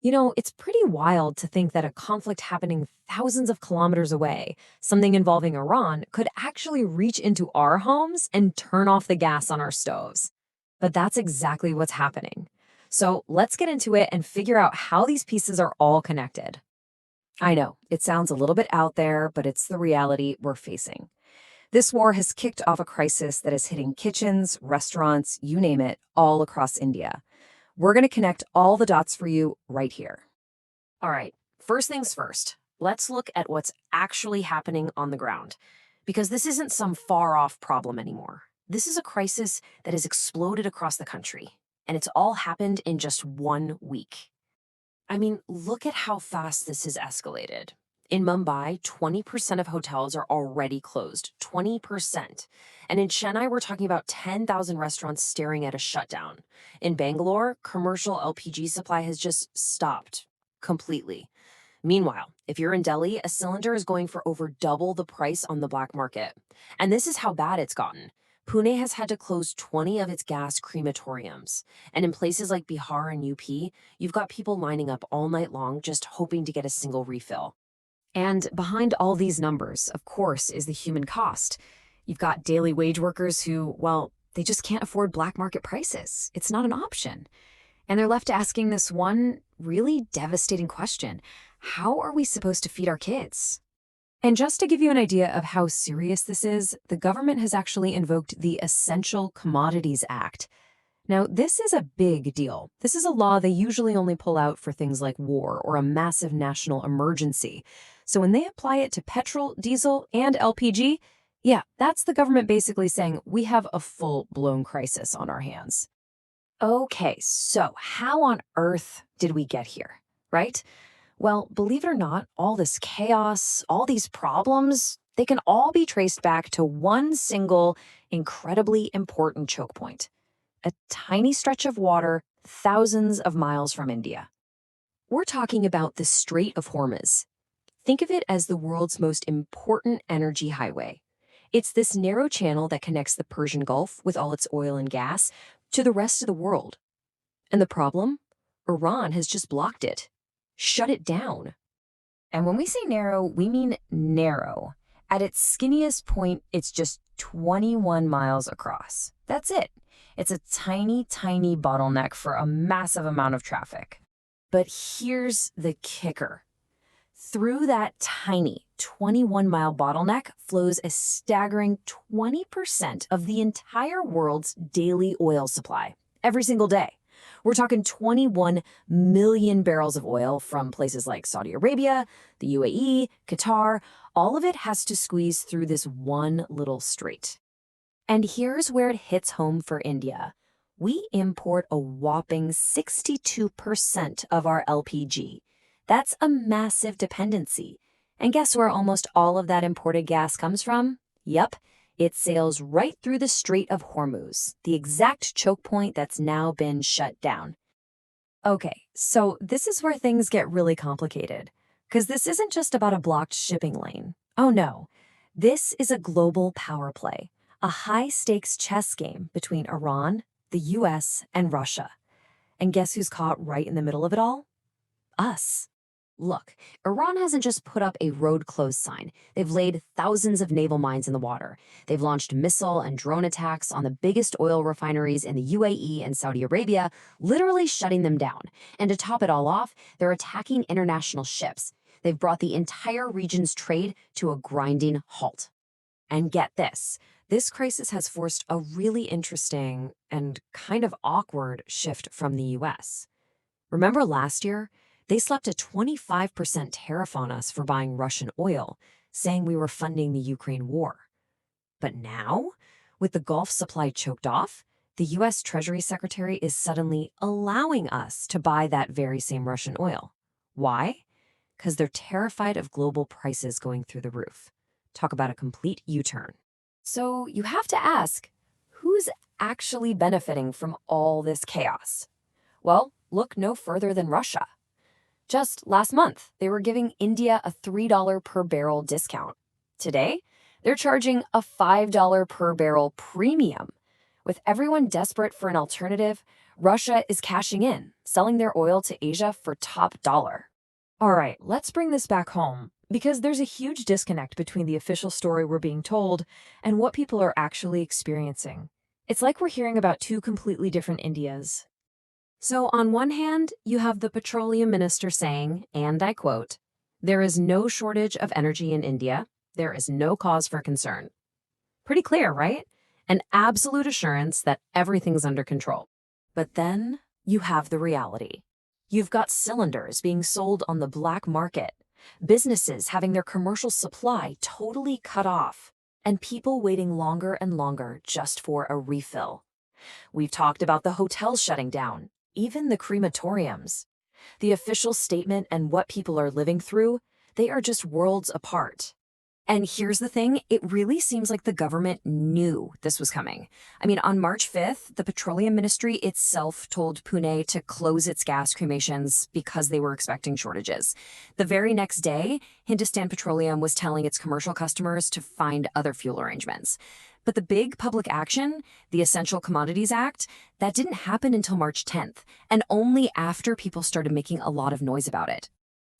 It's pretty wild to think that a conflict happening thousands of kilometers away, something involving Iran, could actually reach into our homes and turn off the gas on our stoves. But that's exactly what's happening. So let's get into it and figure out how these pieces are all connected. I know, it sounds a little bit out there, but it's the reality we're facing. This war has kicked off a crisis that is hitting kitchens, restaurants, you name it, all across India. We're going to connect all the dots for you right here. All right, first things first, let's look at what's actually happening on the ground. Because this isn't some far off problem anymore. This is a crisis that has exploded across the country, and it's all happened in just 1 week. I mean, look at how fast this has escalated. In Mumbai, 20% of hotels are already closed. 20%. And in Chennai, we're talking about 10,000 restaurants staring at a shutdown. In Bangalore, commercial LPG supply has just stopped completely. Meanwhile, if you're in Delhi, a cylinder is going for over double the price on the black market. And this is how bad it's gotten. Pune has had to close 20 of its gas crematoriums. And in places like Bihar and UP, you've got people lining up all night long just hoping to get a single refill. And behind all these numbers, of course, is the human cost. You've got daily wage workers who, well, they just can't afford black market prices. It's not an option. And they're left asking this one really devastating question: how are we supposed to feed our kids? And just to give you an idea of how serious this is, the government has actually invoked the Essential Commodities Act. Now, this is a big deal. This is a law they usually only pull out for things like war or a massive national emergency. So when they apply it to petrol, diesel, and LPG, yeah, that's the government basically saying we have a full-blown crisis on our hands. Okay, so how on earth did we get here, right? Well, believe it or not, all this chaos, all these problems, they can all be traced back to one single, incredibly important choke point: a tiny stretch of water thousands of miles from India. We're talking about the Strait of Hormuz. Think of it as the world's most important energy highway. It's this narrow channel that connects the Persian Gulf with all its oil and gas to the rest of the world. And the problem? Iran has just blocked it, shut it down. And when we say narrow, we mean narrow. At its skinniest point, it's just 21 miles across. That's it. It's a tiny, tiny bottleneck for a massive amount of traffic. But here's the kicker. Through that tiny 21-mile bottleneck flows a staggering 20% of the entire world's daily oil supply, every single day. We're talking 21 million barrels of oil from places like Saudi Arabia, the UAE, Qatar. All of it has to squeeze through this one little strait. And here's where it hits home for India. We import a whopping 62% of our LPG. That's a massive dependency. And guess where almost all of that imported gas comes from? Yup, it sails right through the Strait of Hormuz, the exact choke point that's now been shut down. Okay, so this is where things get really complicated, because this isn't just about a blocked shipping lane. Oh no, this is a global power play, a high-stakes chess game between Iran, the US, and Russia. And guess who's caught right in the middle of it all? Us. Look, Iran hasn't just put up a road closed sign. They've laid thousands of naval mines in the water. They've launched missile and drone attacks on the biggest oil refineries in the UAE and Saudi Arabia, literally shutting them down. And to top it all off, they're attacking international ships. They've brought the entire region's trade to a grinding halt. And get this crisis has forced a really interesting and kind of awkward shift from the US. Remember last year? They slapped a 25% tariff on us for buying Russian oil, saying we were funding the Ukraine war. But now, with the Gulf supply choked off, the US Treasury Secretary is suddenly allowing us to buy that very same Russian oil. Why? Because they're terrified of global prices going through the roof. Talk about a complete U-turn. So you have to ask, who's actually benefiting from all this chaos? Well, look no further than Russia. Just last month, they were giving India a $3 per barrel discount. Today, they're charging a $5 per barrel premium. With everyone desperate for an alternative, Russia is cashing in, selling their oil to Asia for top dollar. All right, let's bring this back home, because there's a huge disconnect between the official story we're being told and what people are actually experiencing. It's like we're hearing about two completely different Indias. So, on one hand, you have the petroleum minister saying, and I quote, "There is no shortage of energy in India. There is no cause for concern." Pretty clear, right? An absolute assurance that everything's under control. But then you have the reality. You've got cylinders being sold on the black market, businesses having their commercial supply totally cut off, and people waiting longer and longer just for a refill. We've talked about the hotels shutting down, even the crematoriums. The official statement and what people are living through, they are just worlds apart. And here's the thing, it really seems like the government knew this was coming. I mean, on March 5th, the Petroleum Ministry itself told Pune to close its gas cremations because they were expecting shortages. The very next day, Hindustan Petroleum was telling its commercial customers to find other fuel arrangements. But the big public action, the Essential Commodities Act, that didn't happen until March 10th, and only after people started making a lot of noise about it.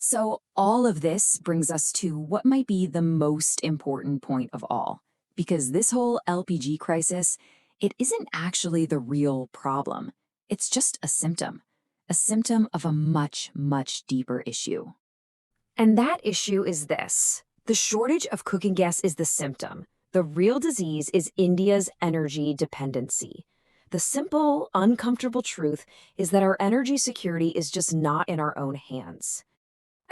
So all of this brings us to what might be the most important point of all, because this whole LPG crisis, it isn't actually the real problem. It's just a symptom of a much, much deeper issue. And that issue is this. The shortage of cooking gas is the symptom. The real disease is India's energy dependency. The simple, uncomfortable truth is that our energy security is just not in our own hands.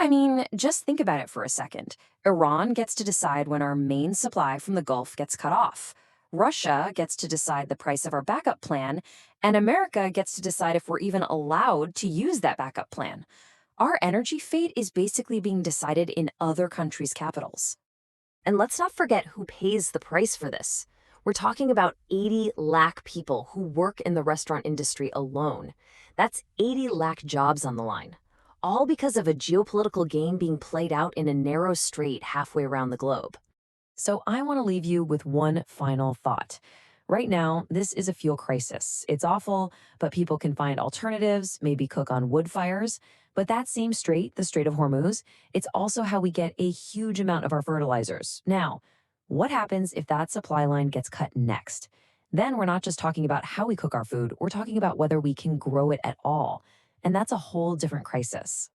I mean, just think about it for a second. Iran gets to decide when our main supply from the Gulf gets cut off. Russia gets to decide the price of our backup plan, and America gets to decide if we're even allowed to use that backup plan. Our energy fate is basically being decided in other countries' capitals. And let's not forget who pays the price for this. We're talking about 80 lakh people who work in the restaurant industry alone. That's 80 lakh jobs on the line, all because of a geopolitical game being played out in a narrow strait halfway around the globe. So I want to leave you with one final thought. Right now, this is a fuel crisis. It's awful, but people can find alternatives, maybe cook on wood fires. But that same strait, the Strait of Hormuz, it's also how we get a huge amount of our fertilizers. Now, what happens if that supply line gets cut next? Then we're not just talking about how we cook our food, we're talking about whether we can grow it at all. And that's a whole different crisis.